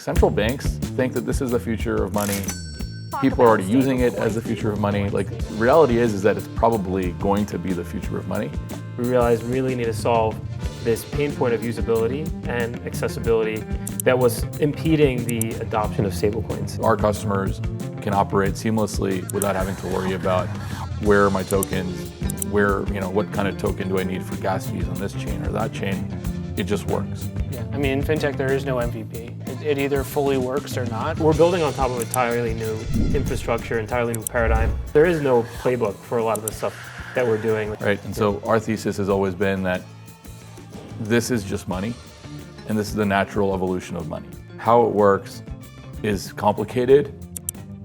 central banks think that this is the future of money. People are already using it as the future of money. Like, the reality is that it's probably going to be the future of money. We realized we really need to solve this pain point of usability and accessibility that was impeding the adoption of stablecoins. Our customers can operate seamlessly without having to worry about where are my tokens, what kind of token do I need for gas fees on this chain or that chain. It just works. Yeah, I mean, in fintech, there is no MVP. It either fully works or not. We're building on top of entirely new infrastructure, entirely new paradigm. There is no playbook for a lot of the stuff that we're doing. Right, and so our thesis has always been that this is just money, and this is the natural evolution of money. How it works is complicated,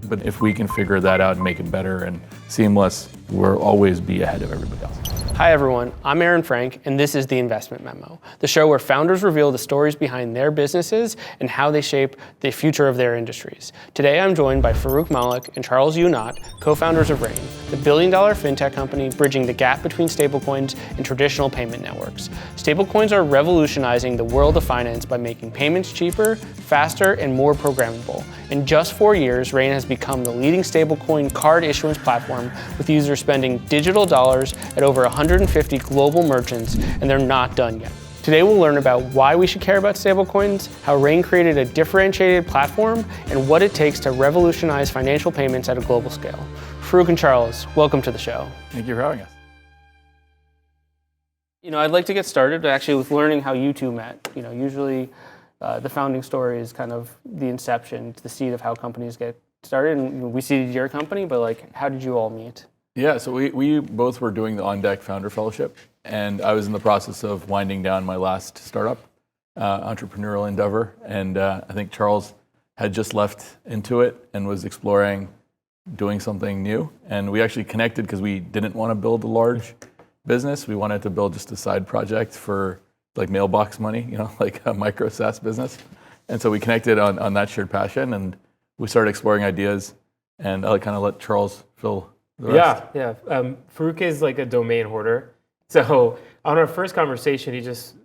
but if we can figure that out and make it better and seamless, we'll always be ahead of everybody else. Hi everyone, I'm Aaron Frank, and this is The Investment Memo, the show where founders reveal the stories behind their businesses and how they shape the future of their industries. Today I'm joined by Farooq Malik and Charles Yoo-Naut, co-founders of Rain, the billion-dollar fintech company bridging the gap between stablecoins and traditional payment networks. Stablecoins are revolutionizing the world of finance by making payments cheaper, faster, and more programmable. In just 4 years, Rain has become the leading stablecoin card issuance platform, with users spending digital dollars at over 150 global merchants, and they're not done yet. Today we'll learn about why we should care about stablecoins, how Rain created a differentiated platform, and what it takes to revolutionize financial payments at a global scale. Farooq and Charles, welcome to the show. Thank you for having us. I'd like to get started actually with learning how you two met. Usually the founding story is kind of the inception, the seed of how companies get started. And we seeded your company, but how did you all meet? Yeah, so we both were doing the On Deck Founder Fellowship, and I was in the process of winding down my last startup, entrepreneurial endeavor, and I think Charles had just left into it and was exploring doing something new. And we actually connected because we didn't want to build a large business. We wanted to build just a side project for mailbox money, like a micro SaaS business. And so we connected on that shared passion, and we started exploring ideas, and I kind of let Charles fill the rest. Yeah. Farooq is like a domain hoarder. So on our first conversation, he just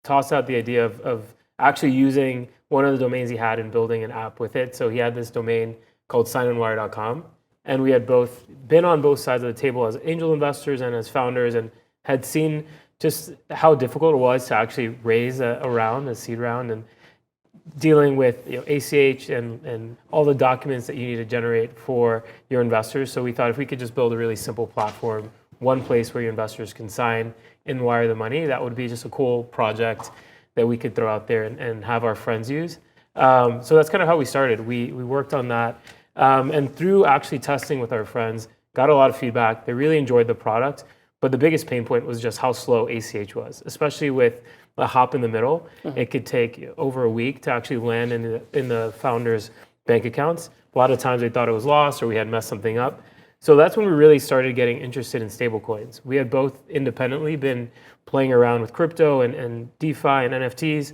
tossed out the idea of actually using one of the domains he had and building an app with it. So he had this domain called signandwire.com. And we had both been on both sides of the table as angel investors and as founders, and had seen just how difficult it was to actually raise a seed round, and dealing with ACH and all the documents that you need to generate for your investors. So we thought if we could just build a really simple platform, one place where your investors can sign and wire the money, that would be just a cool project that we could throw out there and have our friends use. So that's kind of how we started. We worked on that. And through actually testing with our friends, got a lot of feedback. They really enjoyed the product. But the biggest pain point was just how slow ACH was, especially with a hop in the middle. Mm-hmm. It could take over a week to actually land in the founders' bank accounts. A lot of times they thought it was lost or we had messed something up. So that's when we really started getting interested in stablecoins. We had both independently been playing around with crypto and DeFi and NFTs,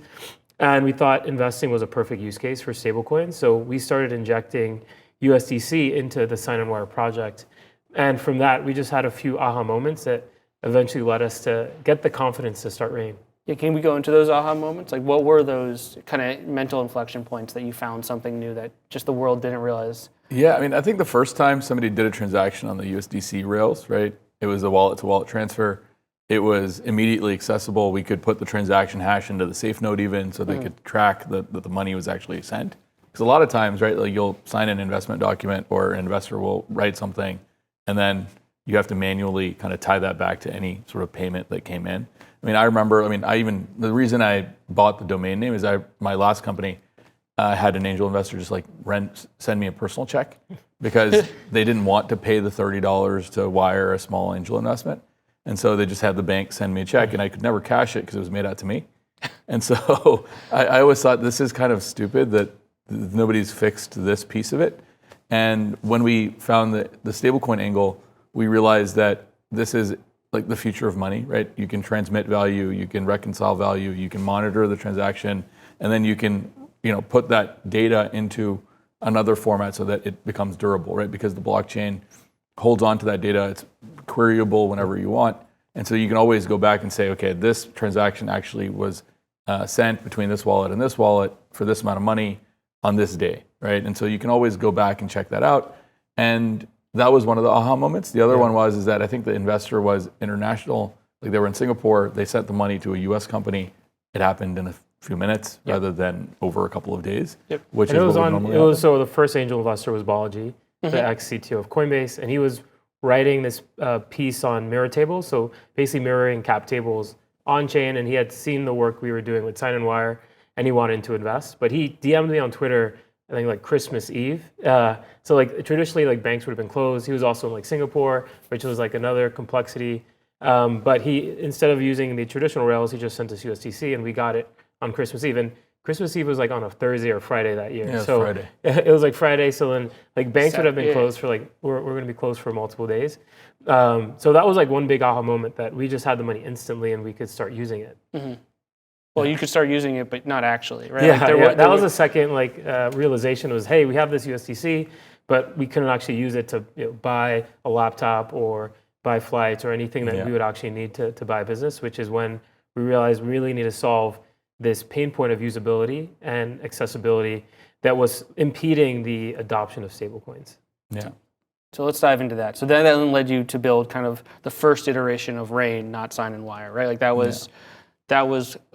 and we thought investing was a perfect use case for stablecoins. So we started injecting USDC into the Sign and Wire project. And from that, we just had a few aha moments that eventually led us to get the confidence to start Rain. Yeah, can we go into those aha moments? What were those kind of mental inflection points that you found something new that just the world didn't realize? Yeah, I think the first time somebody did a transaction on the USDC rails, right? It was a wallet-to-wallet transfer. It was immediately accessible. We could put the transaction hash into the safe node even, so they could track that the money was actually sent. Because a lot of times, right, you'll sign an investment document or an investor will write something, and then you have to manually kind of tie that back to any sort of payment that came in. I remember, the reason I bought the domain name is my last company had an angel investor just send me a personal check because they didn't want to pay the $30 to wire a small angel investment. And so they just had the bank send me a check, and I could never cash it because it was made out to me. And so I always thought this is kind of stupid that nobody's fixed this piece of it. And when we found the stablecoin angle, we realized that this is the future of money, right? You can transmit value, you can reconcile value, you can monitor the transaction, and then you can, put that data into another format so that it becomes durable, right? Because the blockchain holds on to that data, it's queryable whenever you want. And so you can always go back and say, okay, this transaction actually was sent between this wallet and this wallet for this amount of money. on this day, right? And so you can always go back and check that out. And that was one of the aha moments. The other one is that I think the investor was international. Like they were in Singapore, they sent the money to a US company. It happened in a few minutes rather than over a couple of days, which and is it was what on. normally It was happen. so the first angel investor was Balaji, the ex-CTO of Coinbase, and he was writing this piece on mirror tables, so basically mirroring cap tables on chain, and he had seen the work we were doing with Sign and Wire, and he wanted to invest. But he DM'd me on Twitter, I think like Christmas Eve. So like traditionally, like banks would have been closed. He was also in like Singapore, which was like another complexity. But he, instead of using the traditional rails, he just sent us USDC, and we got it on Christmas Eve. And Christmas Eve was like on a Thursday or Friday that year. Yeah, it was so Friday. it was like Friday. So then like banks would have been closed for like, we're going to be closed for multiple days. So that was like one big aha moment that we just had the money instantly and we could start using it. Well, you could start using it, but not actually, right? Yeah, Like that was a second like realization was, hey, we have this USDC, but we couldn't actually use it to buy a laptop or buy flights or anything that we would actually need to buy a business, which is when we realized we really need to solve this pain point of usability and accessibility that was impeding the adoption of stablecoins. Yeah. So let's dive into that. So that then led you to build kind of the first iteration of Rain, not Sign and Wire, right? Like that was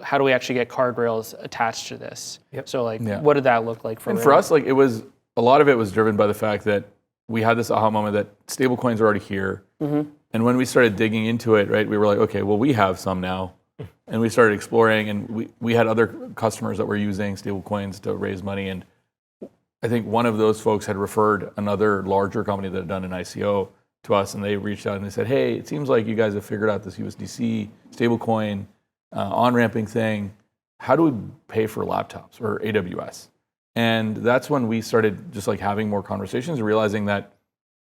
how do we actually get card rails attached to this? So like what did that look like for And Rain? for us, like it was, a lot of it was driven by the fact that we had this aha moment that stablecoins are already here. And when we started digging into it, right, we were like, okay, well, we have some now. And we started exploring, and we had other customers that were using stablecoins to raise money. And I think one of those folks had referred another larger company that had done an ICO to us, and they reached out and they said, hey, it seems like you guys have figured out this USDC stablecoin on-ramping thing. How do we pay for laptops or AWS? And that's when we started just like having more conversations and realizing that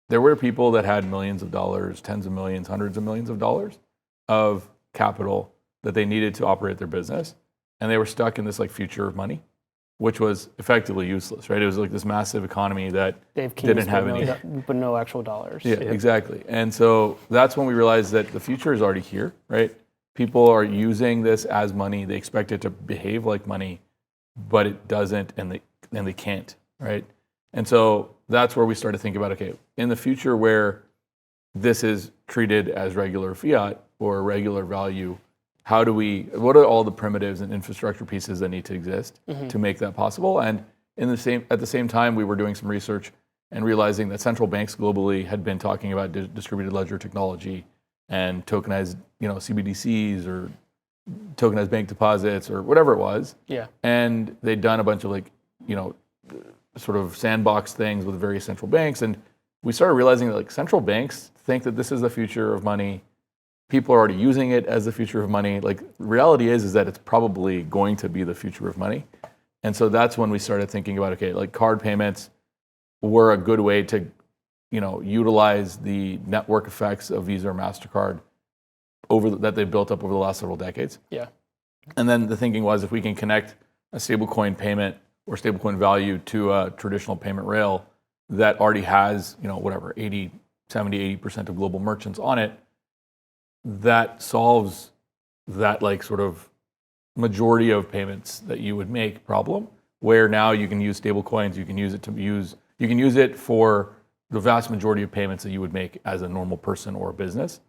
there were people that had millions of dollars, tens of millions, hundreds of millions of dollars of capital that they needed to operate their business. And they were stuck in this like future of money, which was effectively useless, right? It was like this massive economy that didn't have any. But no actual dollars. Yeah, exactly. And so that's when we realized that the future is already here, right? People are using this as money. They expect it to behave like money, but it doesn't, and they can't, right? And so that's where we started thinking about, okay, in the future where this is treated as regular fiat or regular value, what are all the primitives and infrastructure pieces that need to exist to make that possible? And at the same time, we were doing some research and realizing that central banks globally had been talking about distributed ledger technology and tokenized, CBDCs or tokenized bank deposits or whatever it was. Yeah. And they'd done a bunch of sort of sandbox things with various central banks. And we started realizing that like central banks think that this is the future of money. People are already using it as the future of money. Like reality is that it's probably going to be the future of money. And so that's when we started thinking about, okay, like card payments were a good way to, utilize the network effects of Visa or MasterCard that they've built up over the last several decades. Yeah. And then the thinking was if we can connect a stablecoin payment or stablecoin value to a traditional payment rail that already has, 80% of global merchants on it, that solves that like sort of majority of payments that you would make problem, where now you can use stablecoins, you can use it for the vast majority of payments that you would make as a normal person or a business.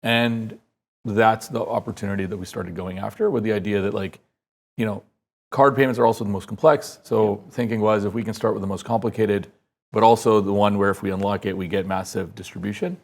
And that's the opportunity that we started going after with the idea that card payments are also the most complex. So thinking was if we can start with the most complicated, but also the one where if we unlock it, we get massive distribution,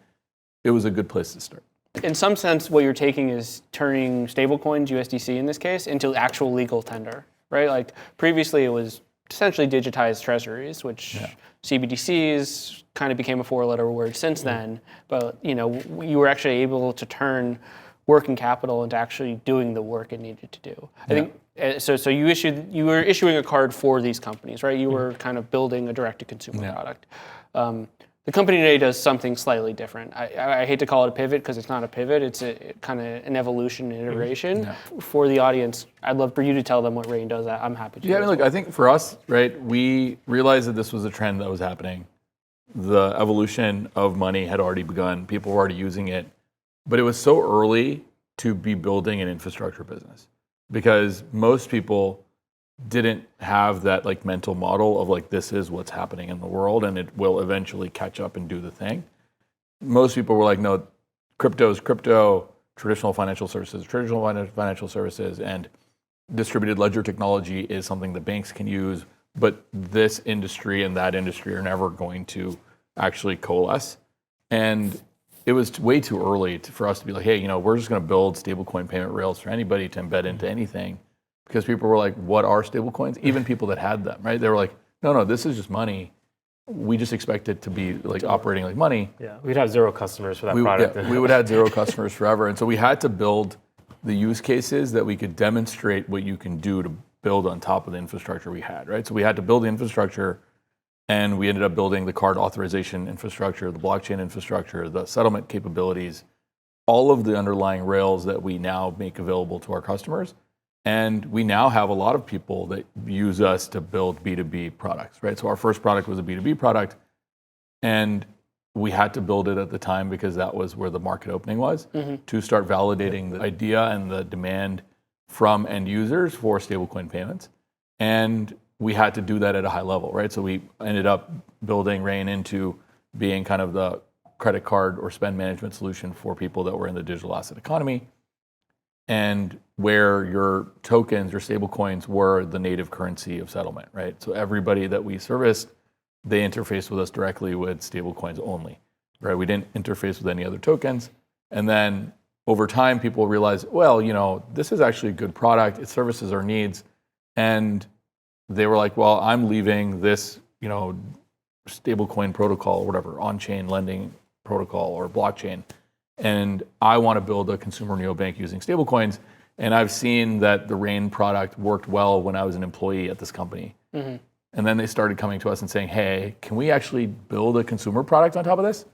it was a good place to start. In some sense, what you're taking is turning stablecoins, USDC in this case, into actual legal tender, right? Like previously it was essentially digitized treasuries, which CBDCs kind of became a four-letter word since then. But you were actually able to turn working capital into actually doing the work it needed to do. I think so. You were issuing a card for these companies, right? You were kind of building a direct-to-consumer product. The company today does something slightly different. I hate to call it a pivot because it's not a pivot. It's a kind of an evolution and iteration. For the audience, I'd love for you to tell them what Rain does. I'm happy to. Yeah, I think for us, right, we realized that this was a trend that was happening. The evolution of money had already begun. People were already using it. But it was so early to be building an infrastructure business because most people didn't have that like mental model of like this is what's happening in the world and it will eventually catch up and do the thing. Most people were like, no, crypto is crypto, traditional financial services, and distributed ledger technology is something that banks can use, but this industry and that industry are never going to actually coalesce. And it was way too early for us to be like, hey, we're just going to build stablecoin payment rails for anybody to embed into anything, because people were like, what are stablecoins? Even people that had them, right? They were like, no, this is just money. We just expect it to be like operating like money. Yeah, we'd have zero customers for that product. Yeah, we would have 0 customers forever. And so we had to build the use cases that we could demonstrate what you can do to build on top of the infrastructure we had, right? So we had to build the infrastructure, and we ended up building the card authorization infrastructure, the blockchain infrastructure, the settlement capabilities, all of the underlying rails that we now make available to our customers. And we now have a lot of people that use us to build B2B products, right? So our first product was a B2B product, and we had to build it at the time because that was where the market opening was, to start validating the idea and the demand from end users for stablecoin payments. And we had to do that at a high level, right? So we ended up building Rain into being kind of the credit card or spend management solution for people that were in the digital asset economy, and where your tokens or stablecoins were the native currency of settlement, right? So everybody that we serviced, they interfaced with us directly with stablecoins only, right? We didn't interface with any other tokens. And then over time, people realized, well, this is actually a good product. It services our needs. And they were like, well, I'm leaving this, stablecoin protocol or whatever, on-chain lending protocol or blockchain, and I want to build a consumer neobank using stablecoins. And I've seen that the Rain product worked well when I was an employee at this company. And then they started coming to us and saying, hey, can we actually build a consumer product on top of this?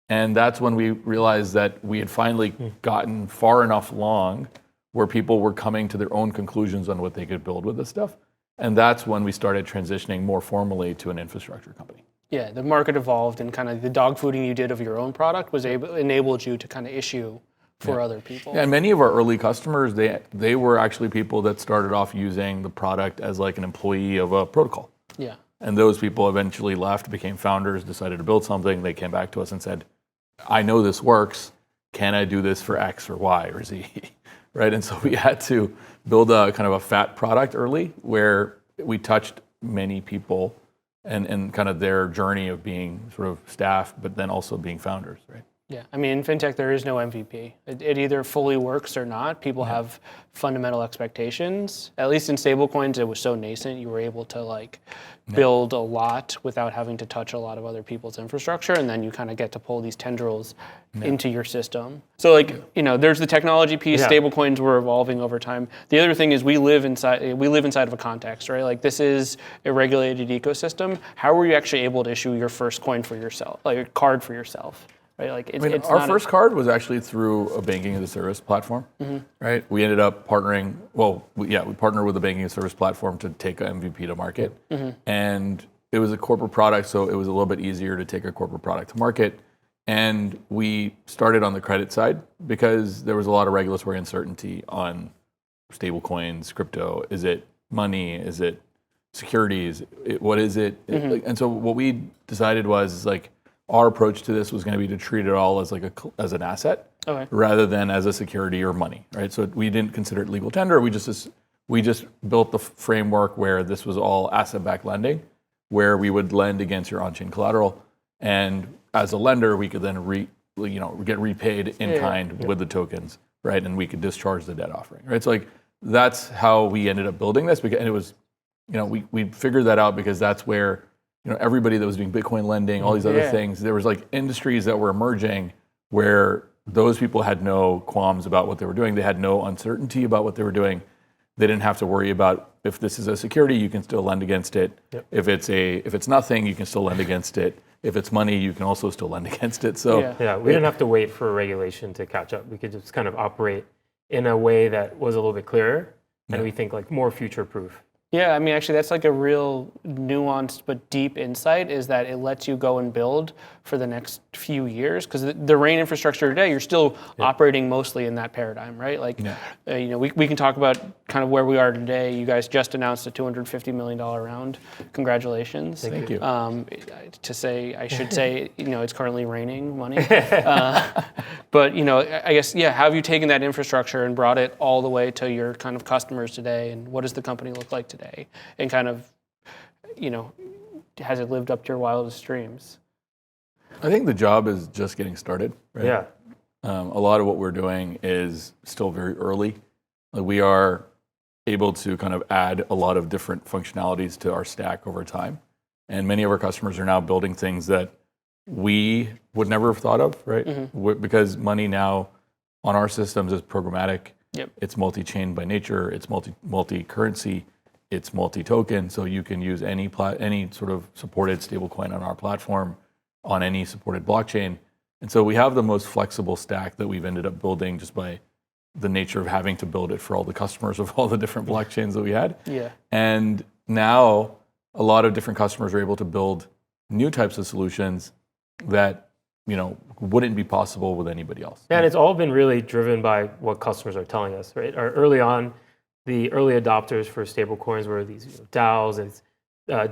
And that's when we realized that we had finally gotten far enough along where people were coming to their own conclusions on what they could build with this stuff. And that's when we started transitioning more formally to an infrastructure company. Yeah, the market evolved, and kind of the dogfooding you did of your own product enabled you to kind of issue for other people. Yeah, and many of our early customers, they were actually people that started off using the product as like an employee of a protocol. Yeah. And those people eventually left, became founders, decided to build something. They came back to us and said, I know this works. Can I do this for X or Y or Z? Right? And so we had to build a kind of a fat product early where we touched many people and kind of their journey of being sort of staff, but then also being founders, right? Yeah, I mean, in fintech, there is no MVP. It either fully works or not. People have fundamental expectations. At least in stablecoins, it was so nascent, you were able to build a lot without having to touch a lot of other people's infrastructure, and then you kind of get to pull these tendrils into your system. So there's the technology piece. Stablecoins were evolving over time. The other thing is we live inside of a context, right? Like, this is a regulated ecosystem. How were you actually able to issue your first coin for yourself, like a card for yourself? Right? Like our first card was actually through a banking as a service platform, right? We ended up partnering. We partnered with a banking as a service platform to take an MVP to market, and it was a corporate product, so it was a little bit easier to take a corporate product to market. And we started on the credit side because there was a lot of regulatory uncertainty on stablecoins, crypto. Is it money? Is it securities? What is it? And so what we decided was our approach to this was going to be to treat it all as as an asset, rather than as a security or money, right? So we didn't consider it legal tender. We just built the framework where this was all asset-backed lending, where we would lend against your on-chain collateral, and as a lender, we could then get repaid in kind with the tokens, right? And we could discharge the debt offering, right? So that's how we ended up building this, and it was, we figured that out because that's where everybody that was doing Bitcoin lending, all these other things, there was industries that were emerging where those people had no qualms about what they were doing. They had no uncertainty about what they were doing. They didn't have to worry about if this is a security, you can still lend against it. If it's nothing, you can still lend against it. If it's money, you can also still lend against it. So we didn't have to wait for regulation to catch up. We could just kind of operate in a way that was a little bit clearer, and we think more future-proof. Yeah, I mean, actually, that's like a real nuanced but deep insight is that it lets you go and build for the next few years because the RAIN infrastructure today, you're still operating mostly in that paradigm, right? Like, we can talk about kind of where we are today. You guys just announced a $250 million round. Congratulations. Thank you. I should say, it's currently raining money. But, I guess, how have you taken that infrastructure and brought it all the way to your kind of customers today? And what does the company look like today? And kind of, has it lived up to your wildest dreams? I think the job is just getting started, right? Yeah. A lot of what we're doing is still very early. Like we are able to kind of add a lot of different functionalities to our stack over time. And many of our customers are now building things that we would never have thought of, right? Because money now on our systems is programmatic. Yep. It's multi-chain by nature. It's multi-currency. It's multi-token. So you can use any sort of supported stablecoin on our platform on any supported blockchain. And so we have the most flexible stack that we've ended up building just by the nature of having to build it for all the customers of all the different blockchains that we had. Yeah. And now a lot of different customers are able to build new types of solutions that wouldn't be possible with anybody else. And it's all been really driven by what customers are telling us, right? Early on, the early adopters for stablecoins were these DAOs and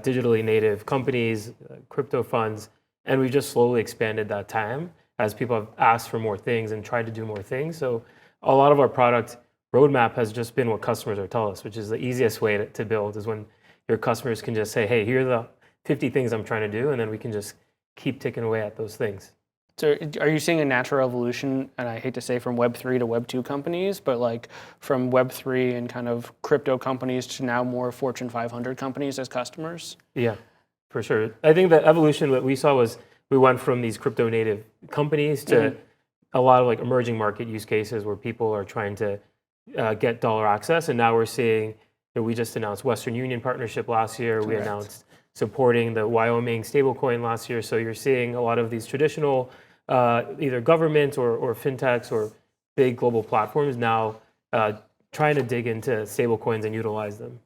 digitally native companies, crypto funds, and we just slowly expanded that time as people have asked for more things and tried to do more things. So a lot of our product roadmap has just been what customers are telling us, which is the easiest way to build is when your customers can just say, hey, here are the 50 things I'm trying to do, and then we can just keep ticking away at those things. So are you seeing a natural evolution, and I hate to say from Web3 to Web2 companies, but like from Web3 and kind of crypto companies to now more Fortune 500 companies as customers? Yeah, for sure. I think the evolution that we saw was we went from these crypto native companies to a lot of like emerging market use cases where people are trying to get dollar access. And now we're seeing, we just announced Western Union partnership last year. Correct. We announced supporting the Wyoming stablecoin last year. So you're seeing a lot of these traditional either government or fintechs or big global platforms now trying to dig into stablecoins and utilize them.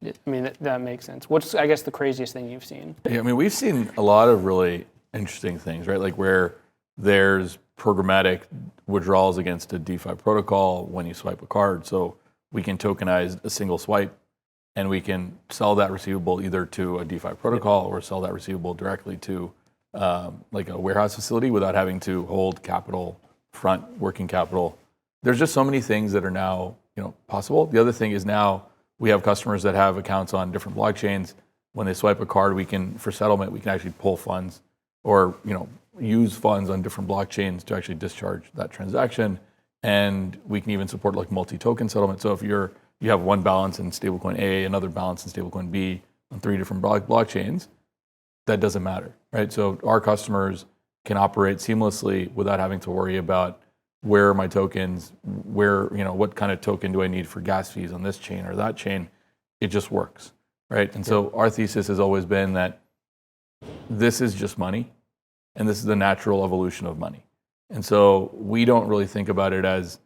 I mean, that makes sense. What's, I guess, the craziest thing you've seen? Yeah, I mean, we've seen a lot of really interesting things, right? Like where there's programmatic withdrawals against a DeFi protocol when you swipe a card. So we can tokenize a single swipe and we can sell that receivable either to a DeFi protocol or sell that receivable directly to like a warehouse facility without having to hold capital, working capital. There's just so many things that are now possible. The other thing is now we have customers that have accounts on different blockchains. When they swipe a card, for settlement, we can actually pull funds or use funds on different blockchains to actually discharge that transaction. And we can even support like multi-token settlement. So if you have one balance in stablecoin A, another balance in stablecoin B on 3 different blockchains, that doesn't matter, right? So our customers can operate seamlessly without having to worry about where are my tokens, what kind of token do I need for gas fees on this chain or that chain. It just works, right? And so our thesis has always been that this is just money and this is the natural evolution of money. And so we don't really think about it as,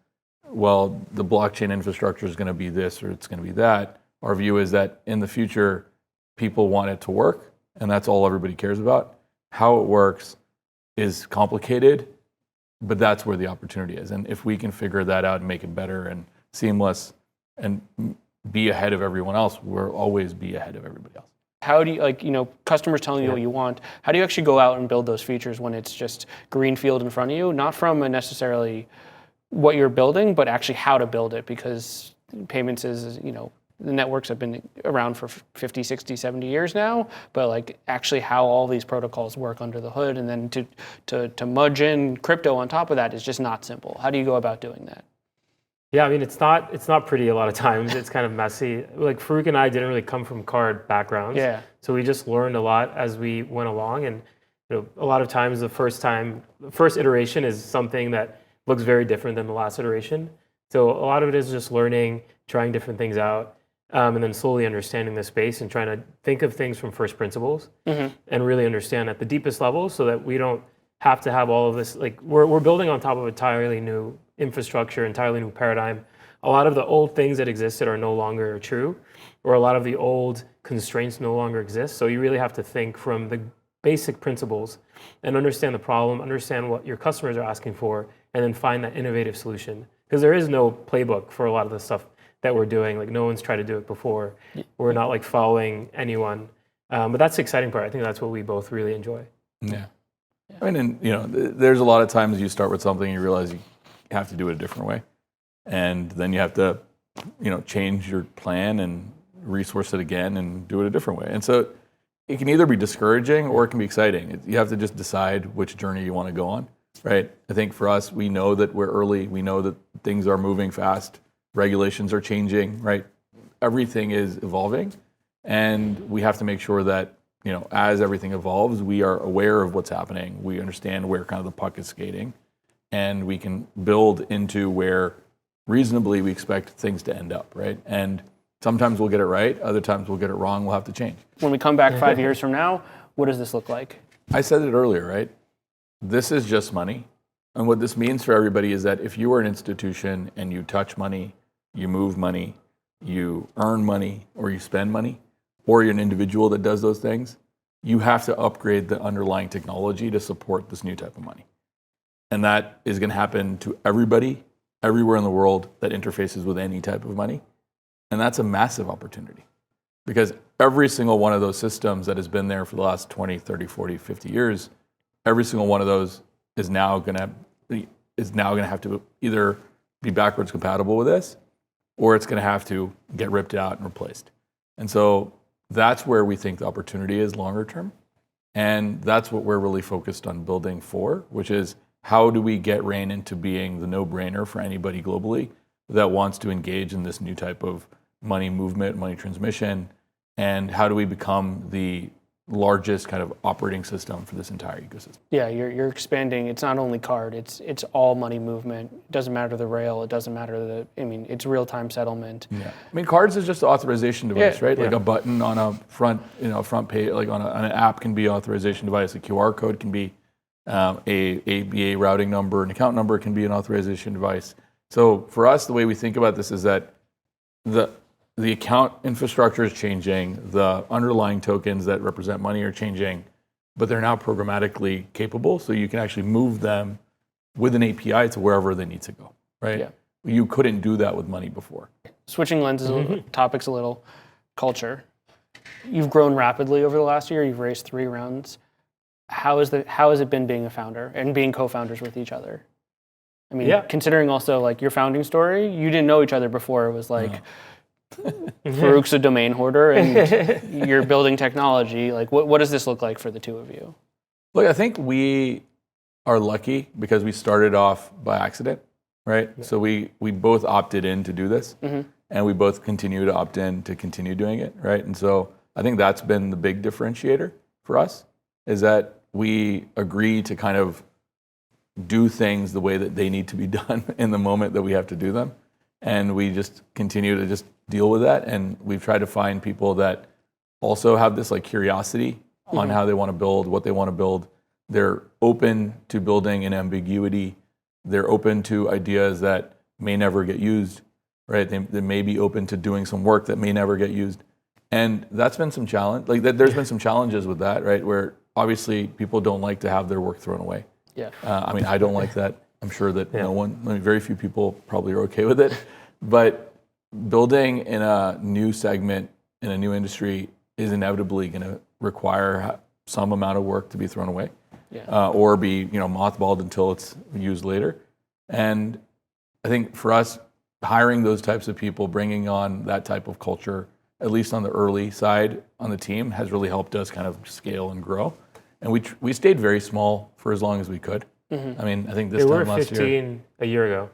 well, the blockchain infrastructure is going to be this or it's going to be that. Our view is that in the future, people want it to work, and that's all everybody cares about. How it works is complicated, but that's where the opportunity is. And if we can figure that out and make it better and seamless and be ahead of everyone else, we'll always be ahead of everybody else. How do you, customers telling you what you want, how do you actually go out and build those features when it's just greenfield in front of you? Not from necessarily what you're building, but actually how to build it, because payments is, the networks have been around for 50, 60, 70 years now, but like actually how all these protocols work under the hood and then to mudge in crypto on top of that is just not simple. How do you go about doing that? Yeah, I mean, it's not pretty a lot of times. It's kind of messy. Like Farooq and I didn't really come from card backgrounds. Yeah. So we just learned a lot as we went along. And a lot of times the first iteration is something that looks very different than the last iteration. So a lot of it is just learning, trying different things out, and then slowly understanding the space and trying to think of things from first principles and really understand at the deepest level so that we don't have to have all of this. Like we're building on top of entirely new infrastructure, entirely new paradigm a lot of the old things that existed are no longer true, or a lot of the old constraints no longer exist. So you really have to think from the basic principles and understand the problem, understand what your customers are asking for, and then find that innovative solution. Because there is no playbook for a lot of the stuff that we're doing. Like no one's tried to do it before. We're not like following anyone. But that's the exciting part. I think that's what we both really enjoy. Yeah. I mean, and, there's a lot of times you start with something and you realize you have to do it a different way. And then you have to, change your plan and resource it again and do it a different way. And so it can either be discouraging or it can be exciting. You have to just decide which journey you want to go on, right? I think for us, we know that we're early. We know that things are moving fast. Regulations are changing, right? Everything is evolving. And we have to make sure that, as everything evolves, we are aware of what's happening. We understand where kind of the puck is skating. And we can build into where reasonably we expect things to end up, right? And sometimes we'll get it right. Other times we'll get it wrong. We'll have to change. When we come back 5 years from now, what does this look like? I said it earlier, right? This is just money. And what this means for everybody is that if you are an institution and you touch money, you move money, you earn money, or you spend money, or you're an individual that does those things, you have to upgrade the underlying technology to support this new type of money. And that is going to happen to everybody, everywhere in the world that interfaces with any type of money. And that's a massive opportunity because every single one of those systems that has been there for the last 20, 30, 40, 50 years, every single one of those is now going to have to either be backwards compatible with this, or it's going to have to get ripped out and replaced. And so that's where we think the opportunity is longer term. And that's what we're really focused on building for, which is how do we get Rain into being the no-brainer for anybody globally that wants to engage in this new type of money movement, money transmission, and how do we become the largest kind of operating system for this entire ecosystem? Yeah, you're expanding. It's not only card, it's all money movement. It doesn't matter the rail, it doesn't matter it's real-time settlement. Yeah. I mean, cards is just the authorization device, right? Yeah. Like a button on a front page, like on an app can be an authorization device. A QR code can be a ABA routing number, an account number can be an authorization device. So for us, the way we think about this is that the account infrastructure is changing, the underlying tokens that represent money are changing, but they're now programmatically capable, so you can actually move them with an API to wherever they need to go, right? Yeah. You couldn't do that with money before. Switching lenses, topics a little, culture. You've grown rapidly over the last year. You've raised 3 rounds. How has it been being a founder and being co-founders with each other? I mean, considering also like your founding story, you didn't know each other before. It was like Farooq's a domain hoarder and you're building technology. Like, what does this look like for the two of you? Look, I think we are lucky because we started off by accident, right? Yeah. So we both opted in to do this, and we both continue to opt in to continue doing it, right? And so I think that's been the big differentiator for us, is that we agree to kind of do things the way that they need to be done in the moment that we have to do them. And we just continue to just deal with that. And we've tried to find people that also have this like curiosity on how they want to build, what they want to build. They're open to building in ambiguity. They're open to ideas that may never get used, right? They may be open to doing some work that may never get used. And that's been some challenge. Like there's been some challenges with that, right? Where obviously people don't like to have their work thrown away. Yeah. I mean, I don't like that. I'm sure that very few people probably are okay with it. But building in a new segment, in a new industry, is inevitably going to require some amount of work to be thrown away, or be mothballed until it's used later. And I think for us, hiring those types of people, bringing on that type of culture, at least on the early side on the team, has really helped us kind of scale and grow. And we stayed very small for as long as we could. I mean, I think this time last year. We were 15 a year ago,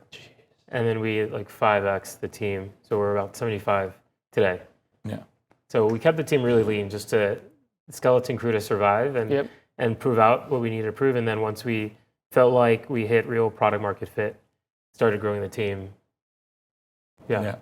and then we like 5x the team. So we're about 75 today. Yeah. So we kept the team really lean, just to skeleton crew to survive and prove out what we needed to prove. And then once we felt like we hit real product market fit, started growing the team. Yeah.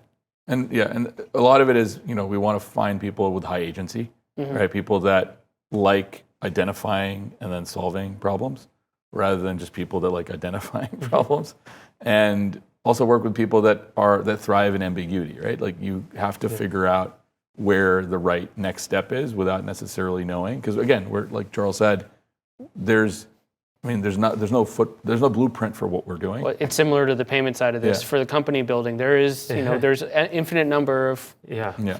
And a lot of it is, we want to find people with high agency, right? People that like identifying and then solving problems, rather than just people that like identifying problems. And also work with people that thrive in ambiguity, right? Like you have to figure out where the right next step is without necessarily knowing. Because again, we're like Charles said, there's no blueprint for what we're doing. Well, it's similar to the payment side of this. Yeah. For the company building, there is, there's an infinite number of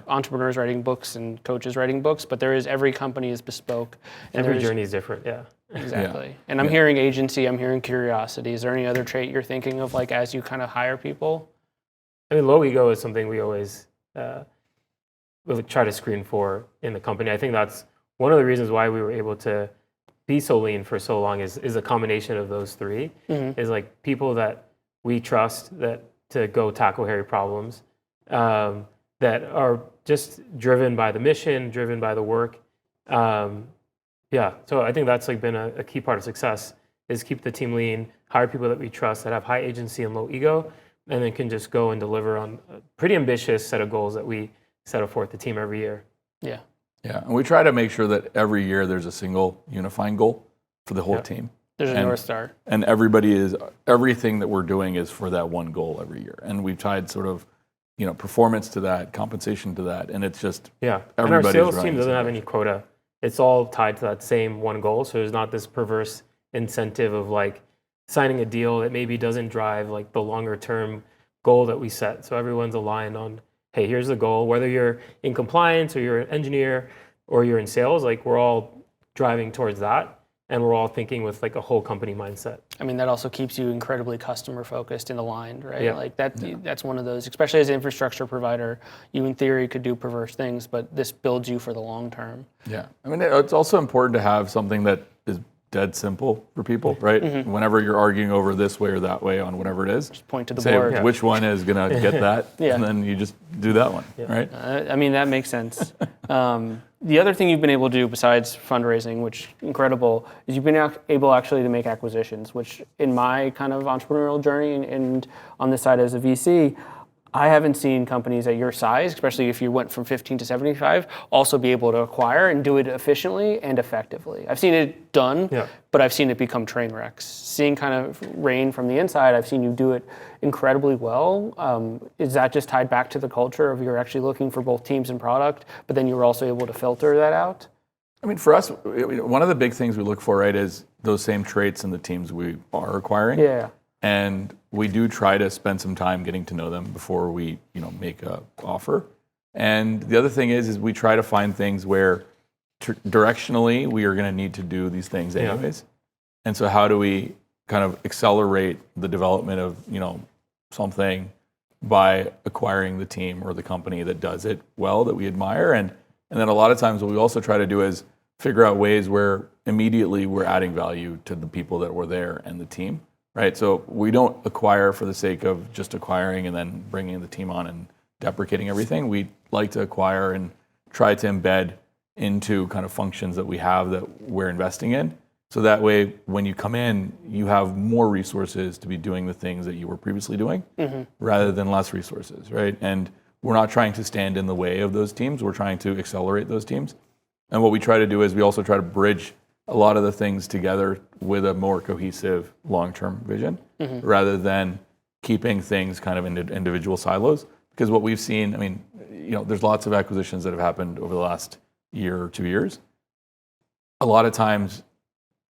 entrepreneurs writing books and coaches writing books, but every company is bespoke. And every journey is different, yeah. Exactly. Yeah. And I'm hearing agency, I'm hearing curiosity. Is there any other trait you're thinking of, like, as you kind of hire people? I mean, low ego is something we always really try to screen for in the company. I think that's one of the reasons why we were able to be so lean for so long is a combination of those three. Is like people that we trust that to go tackle hairy problems, that are just driven by the mission, driven by the work. So I think that's like been a key part of success is keep the team lean, hire people that we trust that have high agency and low ego, and then can just go and deliver on a pretty ambitious set of goals that we set forth the team every year. Yeah. Yeah, and we try to make sure that every year there's a single unifying goal for the whole team. There's a North Star. And everything that we're doing is for that one goal every year. And we've tied sort of, performance to that, compensation to that, and it's just and our sales team doesn't have any quota. It's all tied to that same one goal. So there's not this perverse incentive of like signing a deal that maybe doesn't drive like the longer term goal that we set. So everyone's aligned on, hey, here's the goal. Whether you're in compliance or you're an engineer or you're in sales, like we're all driving towards that. And we're all thinking with like a whole company mindset. I mean, that also keeps you incredibly customer focused and aligned, right? Yeah. Like that's one of those, especially as an infrastructure provider, you in theory could do perverse things, but this builds you for the long term. Yeah. I mean, it's also important to have something that is dead simple for people, right? Whenever you're arguing over this way or that way on whatever it is, just point to the say board. which one is going to get that, and then you just do that one, right? I mean, that makes sense. The other thing you've been able to do besides fundraising, which is incredible, is you've been able actually to make acquisitions, which in my kind of entrepreneurial journey and on this side as a VC, I haven't seen companies at your size, especially if you went from 15 to 75, also be able to acquire and do it efficiently and effectively. I've seen it done, but I've seen it become train wrecks. Seeing kind of Rain from the inside, I've seen you do it incredibly well. Is that just tied back to the culture of you're actually looking for both teams and product, but then you were also able to filter that out? I mean, for us, one of the big things we look for, right, is those same traits in the teams we are acquiring. Yeah. And we do try to spend some time getting to know them before we, make a offer. And the other thing is we try to find things where directionally we are going to need to do these things anyways. And so how do we kind of accelerate the development of, something by acquiring the team or the company that does it well, that we admire. And then a lot of times what we also try to do is figure out ways where immediately we're adding value to the people that were there and the team. Right, so we don't acquire for the sake of just acquiring and then bringing the team on and deprecating everything. We like to acquire and try to embed into kind of functions that we have that we're investing in. So that way, when you come in, you have more resources to be doing the things that you were previously doing rather than less resources, right? And we're not trying to stand in the way of those teams. We're trying to accelerate those teams. And what we try to do is we also try to bridge a lot of the things together with a more cohesive long-term vision rather than keeping things kind of in individual silos. Because what we've seen, I mean, there's lots of acquisitions that have happened over the last year or 2 years. A lot of times,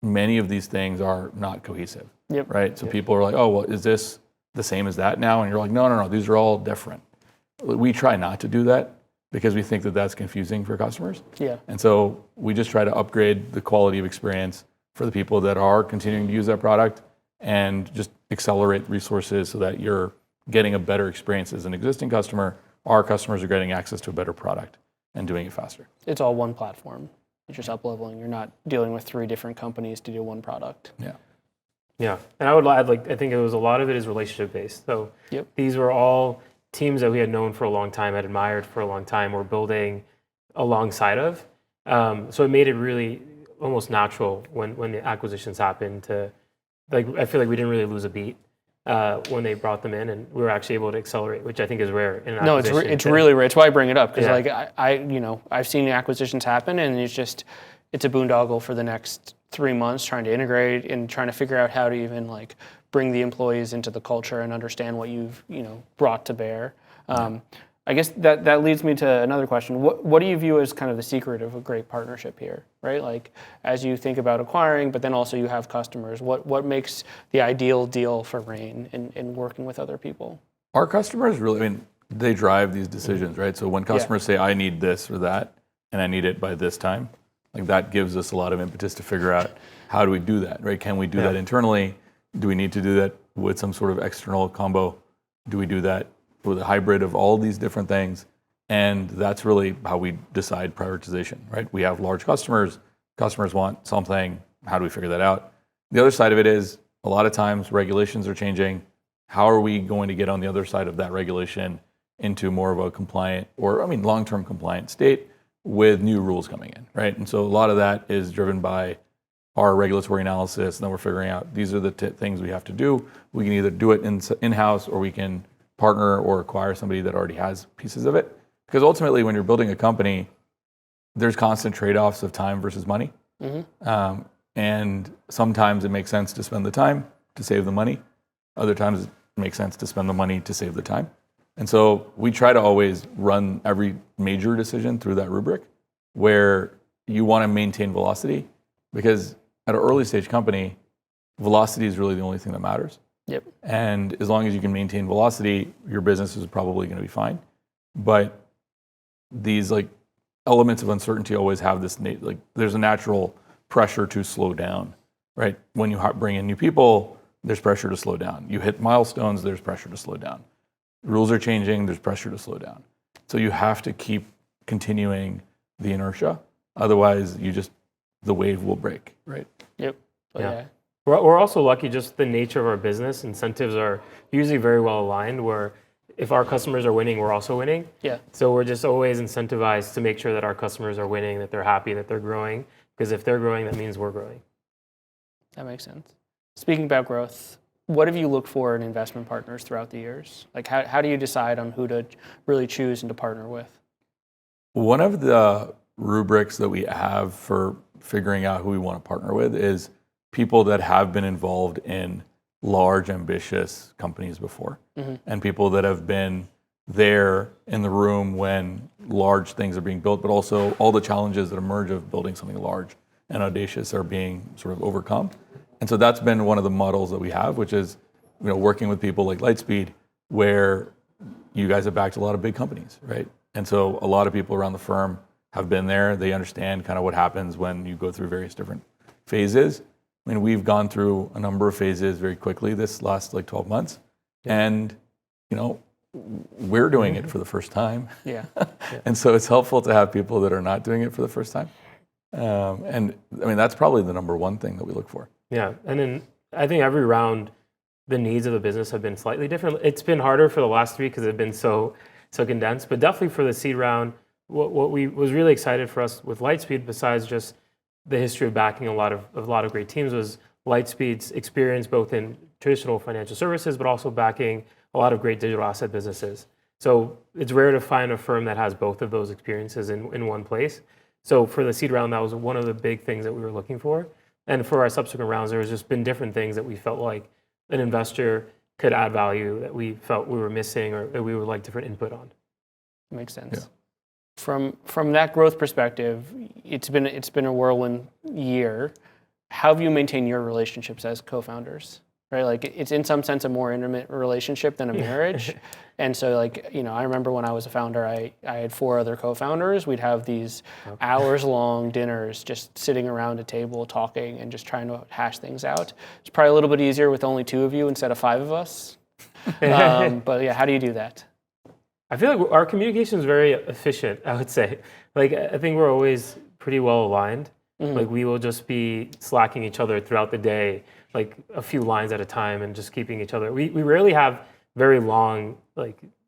many of these things are not cohesive, right? So people are like, oh, well, is this the same as that now? And you're like, no, these are all different. We try not to do that, because we think that that's confusing for customers. Yeah. And so we just try to upgrade the quality of experience for the people that are continuing to use that product and just accelerate resources so that you're getting a better experience as an existing customer. Our customers are getting access to a better product and doing it faster. It's all one platform. You're just up-leveling. You're not dealing with 3 different companies to do one product. Yeah. And I would add, I think a lot of it is relationship-based. So these were all teams that we had known for a long time, had admired for a long time, we're building alongside of. So it made it really almost natural when the acquisitions happened to, I feel like we didn't really lose a beat when they brought them in, and we were actually able to accelerate, which I think is rare in an acquisition. No, it's really rare. It's why I bring it up, because I've seen acquisitions happen, and it's a boondoggle for the next 3 months trying to integrate and trying to figure out how to even like bring the employees into the culture and understand what you've brought to bear. I guess that leads me to another question. What do you view as kind of the secret of a great partnership here, right? Like as you think about acquiring, but then also you have customers, what makes the ideal deal for Rain in working with other people? Our customers really, they drive these decisions, right? So when customers say, I need this or that, and I need it by this time, like that gives us a lot of impetus to figure out how do we do that, right? Can we do that internally? Do we need to do that with some sort of external combo? Do we do that with a hybrid of all these different things? And that's really how we decide prioritization, right? We have large customers want something, how do we figure that out? The other side of it is a lot of times regulations are changing. How are we going to get on the other side of that regulation into more of a compliant or long-term compliant state with new rules coming in, right? And so a lot of that is driven by our regulatory analysis, and then we're figuring out these are the things we have to do. We can either do it in-house or we can partner or acquire somebody that already has pieces of it. Because ultimately, when you're building a company, there's constant trade-offs of time versus money. And sometimes it makes sense to spend the time to save the money. Other times it makes sense to spend the money to save the time. And so we try to always run every major decision through that rubric where you want to maintain velocity, because at an early stage company, velocity is really the only thing that matters. Yep. And as long as you can maintain velocity, your business is probably going to be fine. But these elements of uncertainty always have this, there's a natural pressure to slow down, right? When you bring in new people, there's pressure to slow down. You hit milestones, there's pressure to slow down. Rules are changing, there's pressure to slow down. So you have to keep continuing the inertia. Otherwise, the wave will break, right? Yep. Yeah. We're also lucky, just the nature of our business. Incentives are usually very well aligned, where if our customers are winning, we're also winning. Yeah. So we're just always incentivized to make sure that our customers are winning, that they're happy, that they're growing. Because if they're growing, that means we're growing. That makes sense. Speaking about growth, what have you looked for in investment partners throughout the years? Like how do you decide on who to really choose and to partner with? One of the rubrics that we have for figuring out who we want to partner with is people that have been involved in large, ambitious companies before, and people that have been there in the room when large things are being built, but also all the challenges that emerge of building something large and audacious are being sort of overcome. And so that's been one of the models that we have, which is working with people like Lightspeed, where you guys have backed a lot of big companies, right? And so a lot of people around the firm have been there. They understand kind of what happens when you go through various different phases. We've gone through a number of phases very quickly this last 12 months. And, we're doing it for the first time. Yeah. And so it's helpful to have people that are not doing it for the first time. And that's probably the number one thing that we look for. Yeah. And then I think every round, the needs of the business have been slightly different. It's been harder for the last three because they've been so condensed. But definitely for the seed round, what we was really excited for us with Lightspeed, besides just the history of backing a lot of great teams, was Lightspeed's experience both in traditional financial services, but also backing a lot of great digital asset businesses. So it's rare to find a firm that has both of those experiences in one place. So for the seed round, that was one of the big things that we were looking for. And for our subsequent rounds, there has just been different things that we felt like an investor could add value, that we felt we were missing, or that we would like different input on. Makes sense. Yeah. From that growth perspective, it's been a whirlwind year. How have you maintained your relationships as co-founders? Right, like it's in some sense a more intimate relationship than a marriage. And so I remember when I was a founder, I had 4 other co-founders. We'd have these hours-long dinners just sitting around a table talking and just trying to hash things out. It's probably a little bit easier with only 2 of you instead of 5 of us. But yeah, how do you do that? I feel like our communication is very efficient, I would say. I think we're always pretty well aligned. We will just be slacking each other throughout the day, a few lines at a time, and just keeping each other. We rarely have very long,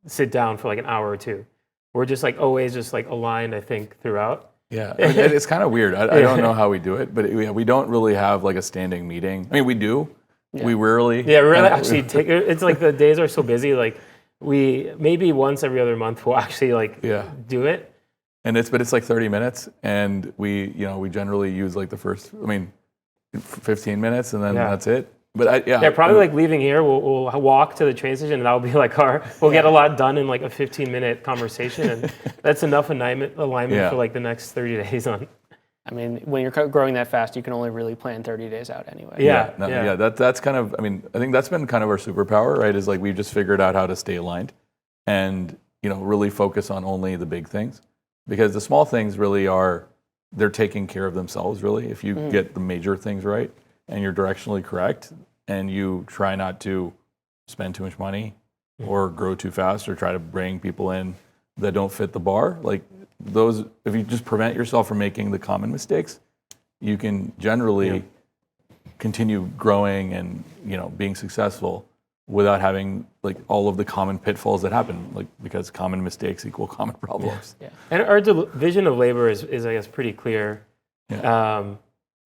sit down for an hour or 2. We're just always just aligned, I think, throughout. Yeah, it's kind of weird. I don't know how we do it, but we don't really have a standing meeting. We do. Yeah. We rarely. Yeah, we rarely actually take it. It's the days are so busy. We maybe once every other month we'll actually do it. And it's 30 minutes, and we generally use the first. 15 minutes, and then Yeah. that's it. But Yeah, probably like leaving here, we'll walk to the train station, and that'll be like we'll get a lot done in like a 15-minute conversation, and that's enough alignment for like the next 30 days on. I mean, when you're growing that fast, you can only really plan 30 days out anyway. That's kind of, I mean, I think that's been kind of our superpower, right? Is like we've just figured out how to stay aligned and, really focus on only the big things, because the small things really they're taking care of themselves, really. If you get the major things right and you're directionally correct and you try not to spend too much money or grow too fast or try to bring people in that don't fit the bar, like those, if you just prevent yourself from making the common mistakes, you can generally continue growing and being successful without having like all of the common pitfalls that happen, like because common mistakes equal common problems. Yeah. And our division of labor is I guess pretty clear. Yeah.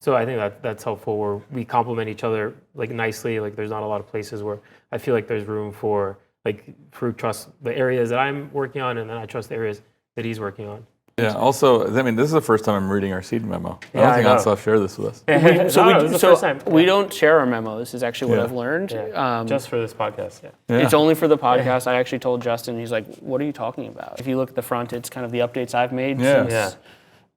So I think that's helpful, where we complement each other like nicely. Like there's not a lot of places where I feel like there's room for like Farooq trusts the areas that I'm working on, and then I trust the areas that he's working on. Yeah. Also, I mean, this is the first time I'm reading our seed memo. I don't think Ansaf shared this with us. This is the first time. We don't share our memo. This is actually what I've learned. Just for this podcast. Yeah. It's only for the podcast. I actually told Justin, he's like, what are you talking about? If you look at the front, it's kind of the updates I've made since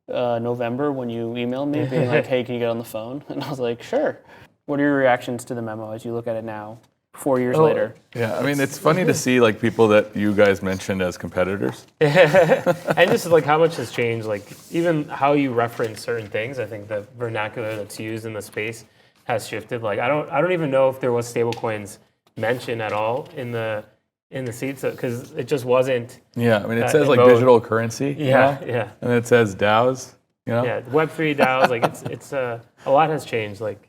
November, when you emailed me being like, hey, can you get on the phone? And I was like, sure. What are your reactions to the memo as you look at it now, 4 years later? Yeah, I mean, it's funny to see like people that you guys mentioned as competitors. And just like how much has changed, like even how you reference certain things. I think the vernacular that's used in the space has shifted. Like I don't even know if there was stablecoins mentioned at all in the seeds, because it just wasn't. Yeah, I mean, it says like digital currency. Yeah. And it says DAOs. Yeah, Web3 DAOs. Like it's a lot has changed. Like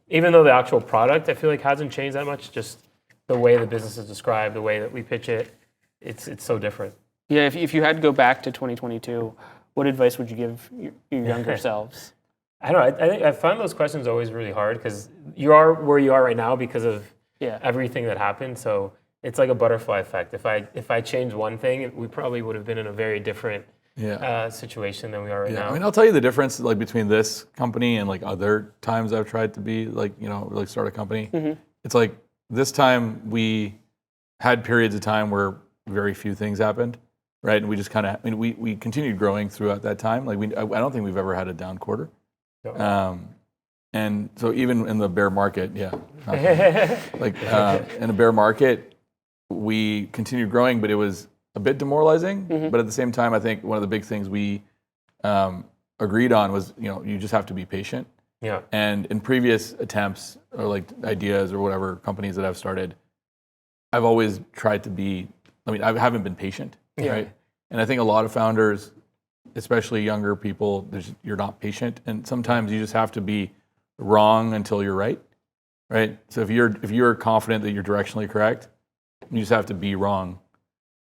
even though the actual product I feel like hasn't changed that much, just the way the business is described, the way that we pitch it, it's so different. Yeah, if you had to go back to 2022, what advice would you give your younger selves? I don't know. I think I find those questions always really hard, because you are where you are right now because of everything that happened. So it's like a butterfly effect. If I changed one thing, we probably would have been in a very different situation than we are right now. I mean, I'll tell you the difference like between this company and like other times I've tried to be like, like start a company. It's like this time we had periods of time where very few things happened, right? And we just kind of, I mean, we continued growing throughout that time. Like I don't think we've ever had a down quarter. And so even in the bear market, like in a bear market, we continued growing, but it was a bit demoralizing. But at the same time, I think one of the big things we agreed on was, you just have to be patient. Yeah. And in previous attempts or like ideas or whatever companies that I've started, I've always tried to be, I haven't been patient, right? And I think a lot of founders, especially younger people, you're not patient. And sometimes you just have to be wrong until you're right? So if you're confident that you're directionally correct, you just have to be wrong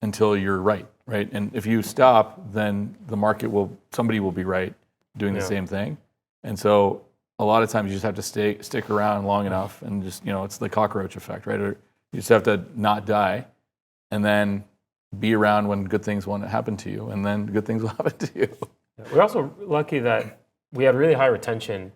until you're right? And if you stop, then the market somebody will be right doing the same thing. And so a lot of times you just have to stick around long enough and just, it's the cockroach effect, right? Or you just have to not die and then be around when good things want to happen to you, and then good things will happen to you. We're also lucky that we had really high retention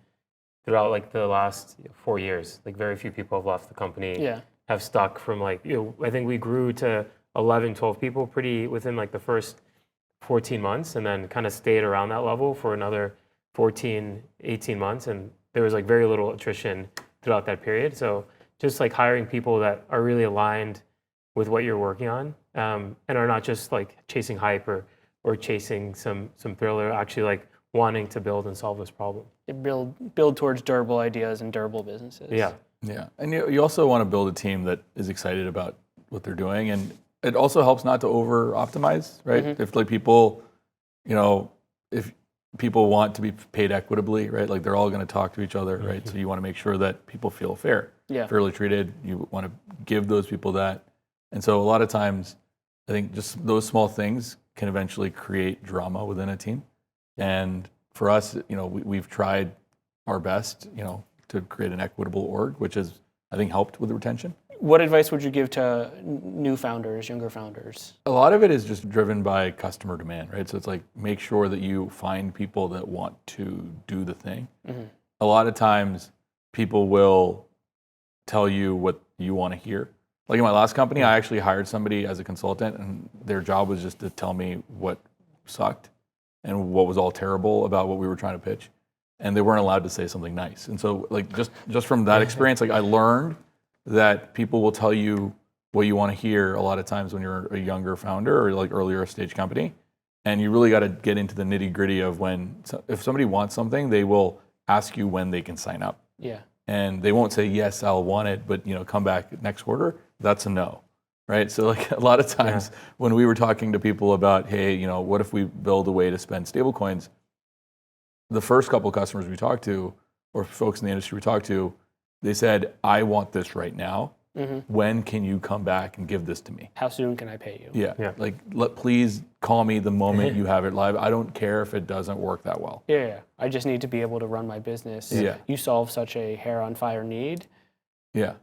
throughout like the last 4 years. Like very few people have left the company, have stuck from like, I think we grew to 11, 12 people within like the first 14 months, and then kind of stayed around that level for another 14, 18 months. And there was like very little attrition throughout that period. So just like hiring people that are really aligned with what you're working on, and are not just like chasing hype or chasing some thriller, actually like wanting to build and solve this problem. Build towards durable ideas and durable businesses. Yeah. And you also want to build a team that is excited about what they're doing, and it also helps not to over optimize, right? If like people, if people want to be paid equitably, right? Like they're all going to talk to each other, right? So you want to make sure that people feel fairly treated. You want to give those people that. And so a lot of times, I think just those small things can eventually create drama within a team. And for us, we've tried our best, to create an equitable org, which has, I think, helped with the retention. What advice would you give to new founders, younger founders? A lot of it is just driven by customer demand, right? So it's like, make sure that you find people that want to do the thing. a lot of times people will tell you what you want to hear. Like in my last company, I actually hired somebody as a consultant, and their job was just to tell me what sucked and what was all terrible about what we were trying to pitch. And they weren't allowed to say something nice. And so like just from that experience, like I learned that people will tell you what you want to hear a lot of times when you're a younger founder or like earlier stage company. And you really got to get into the nitty gritty of if somebody wants something, they will ask you when they can sign up. Yeah. And they won't say, yes, I'll want it, but come back next quarter. That's a no, right? So like a lot of times when we were talking to people about, hey, what if we build a way to spend stablecoins? The first couple of customers we talked to, or folks in the industry we talked to, they said, I want this right now. When can you come back and give this to me? How soon can I pay you? Yeah. Like, please call me the moment you have it live. I don't care if it doesn't work that well. Yeah. I just need to be able to run my business. Yeah. You solve such a hair on fire need. Yeah.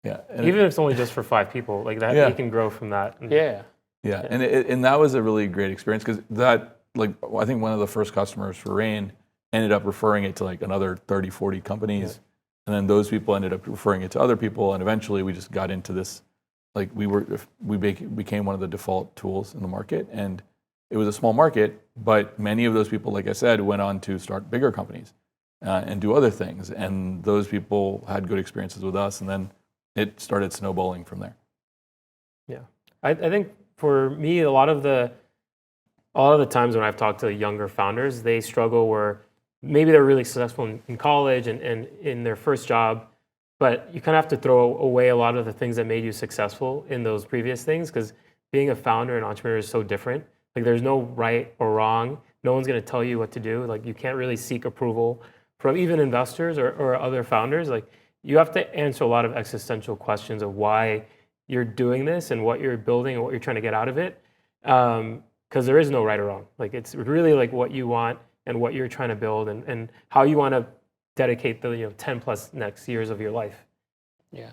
And Even if it's only just for 5 people, like that, you can grow from that. Yeah. And that was a really great experience because that, like, I think one of the first customers for Rain ended up referring it to like another 30, 40 companies. And then those people ended up referring it to other people. And eventually we just got into this, like we became one of the default tools in the market. And it was a small market, but many of those people, like I said, went on to start bigger companies and do other things. And those people had good experiences with us. And then it started snowballing from there. Yeah. I think for me, a lot of the times when I've talked to younger founders, they struggle where maybe they're really successful in college and in their first job, but you kind of have to throw away a lot of the things that made you successful in those previous things because being a founder and entrepreneur is so different. Like there's no right or wrong. No one's going to tell you what to do. Like you can't really seek approval from even investors or other founders. Like you have to answer a lot of existential questions of why you're doing this and what you're building and what you're trying to get out of it. Because there is no right or wrong. Like it's really like what you want and what you're trying to build and how you want to dedicate the 10 plus next years of your life. Yeah,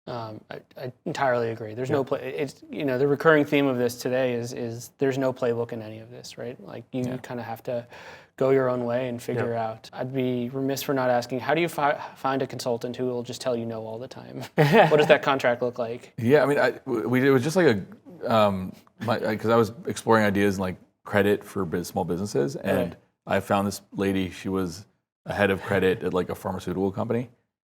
I entirely agree. There's no play. It's the recurring theme of this today is there's no playbook in any of this, right? Like you kind of have to go your own way and figure out. I'd be remiss for not asking, how do you find a consultant who will just tell you no all the time? What does that contract look like? Yeah, I mean, it was just like because I was exploring ideas in like credit for small businesses, and I found this lady. She was a head of credit at like a pharmaceutical company,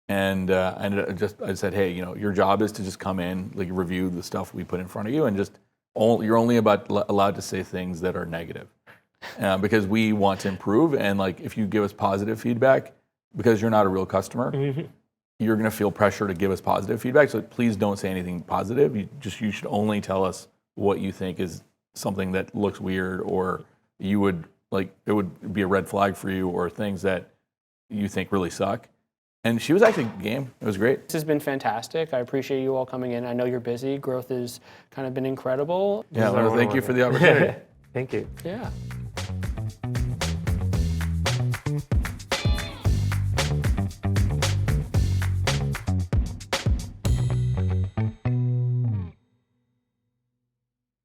and I said, hey, your job is to just come in, like review the stuff we put in front of you, and you're only allowed to say things that are negative, because we want to improve. And like if you give us positive feedback, because you're not a real customer, you're going to feel pressure to give us positive feedback. So please don't say anything positive. You should only tell us what you think is something that looks weird, or you would like it would be a red flag for you, or things that you think really suck. And she was actually game. It was great. This has been fantastic. I appreciate you all coming in. I know you're busy. Growth has kind of been incredible. Yeah, I want to thank you for the opportunity. Thank you. Yeah.